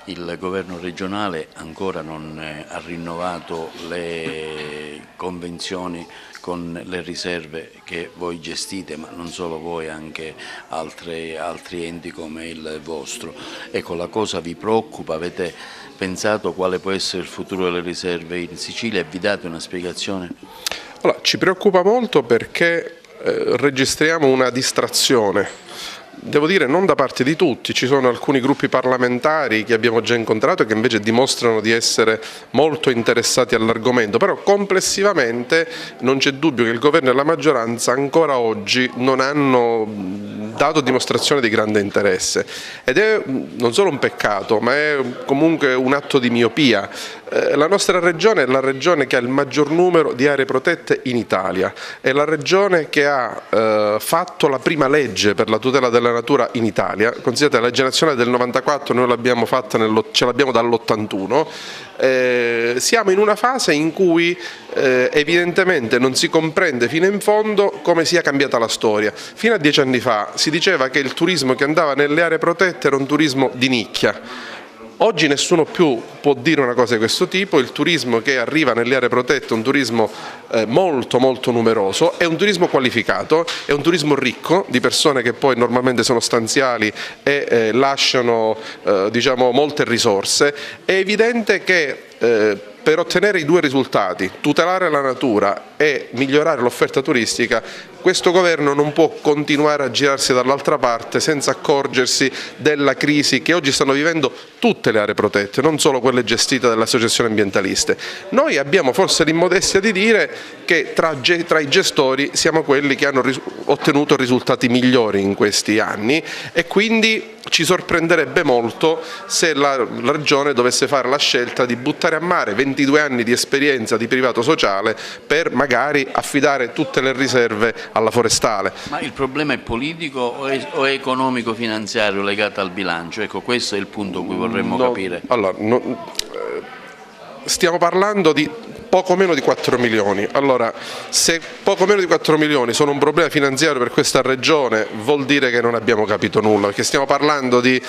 il governo regionale ancora non ha rinnovato le convenzioni con le riserve che voi gestite, ma non solo voi, anche altri enti come il vostro. Ecco, la cosa vi preoccupa? Avete pensato quale può essere il futuro delle riserve in Sicilia e vi date una spiegazione? Allora, ci preoccupa molto perché registriamo una distrazione. Devo dire non da parte di tutti, ci sono alcuni gruppi parlamentari che abbiamo già incontrato e che invece dimostrano di essere molto interessati all'argomento, però complessivamente non c'è dubbio che il governo e la maggioranza ancora oggi non hanno dato dimostrazione di grande interesse ed è non solo un peccato ma è comunque un atto di miopia. La nostra regione è la regione che ha il maggior numero di aree protette in Italia, è la regione che ha fatto la prima legge per la tutela della natura in Italia. Considerate, la legge nazionale del 94 noi l'abbiamo fatta, ce l'abbiamo dall'81. Siamo in una fase in cui evidentemente non si comprende fino in fondo come sia cambiata la storia. Fino a 10 anni fa si diceva che il turismo che andava nelle aree protette era un turismo di nicchia. Oggi nessuno più può dire una cosa di questo tipo, il turismo che arriva nelle aree protette è un turismo molto numeroso, è un turismo qualificato, è un turismo ricco di persone che poi normalmente sono stanziali e lasciano diciamo, molte risorse. È evidente che per ottenere i due risultati, tutelare la natura e migliorare l'offerta turistica, questo governo non può continuare a girarsi dall'altra parte senza accorgersi della crisi che oggi stanno vivendo tutte le aree protette, non solo quelle gestite dalle associazioni ambientaliste. Noi abbiamo forse l'immodestia di dire che tra i gestori siamo quelli che hanno ottenuto risultati migliori in questi anni e quindi ci sorprenderebbe molto se la Regione dovesse fare la scelta di buttare a mare 22 anni di esperienza di privato sociale per magari affidare tutte le riserve alla forestale. Ma il problema è politico o è economico-finanziario legato al bilancio? Ecco, questo è il punto cui vorremmo capire. Allora, stiamo parlando di poco meno di 4 milioni. Allora, se poco meno di 4 milioni sono un problema finanziario per questa regione, vuol dire che non abbiamo capito nulla, perché stiamo parlando di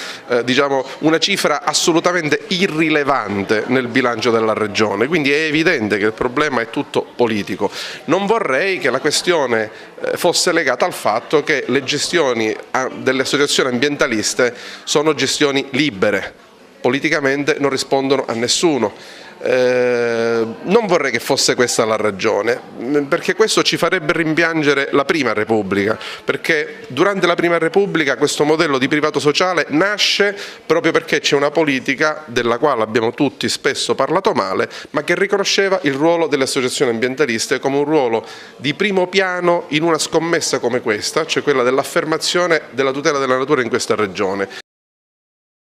diciamo, una cifra assolutamente irrilevante nel bilancio della regione, quindi è evidente che il problema è tutto politico. Non vorrei che la questione fosse legata al fatto che le gestioni delle associazioni ambientaliste sono gestioni libere, politicamente non rispondono a nessuno. Non vorrei che fosse questa la ragione, perché questo ci farebbe rimpiangere la Prima Repubblica, perché durante la Prima Repubblica questo modello di privato sociale nasce proprio perché c'è una politica della quale abbiamo tutti spesso parlato male, ma che riconosceva il ruolo delle associazioni ambientaliste come un ruolo di primo piano in una scommessa come questa, cioè quella dell'affermazione della tutela della natura in questa regione.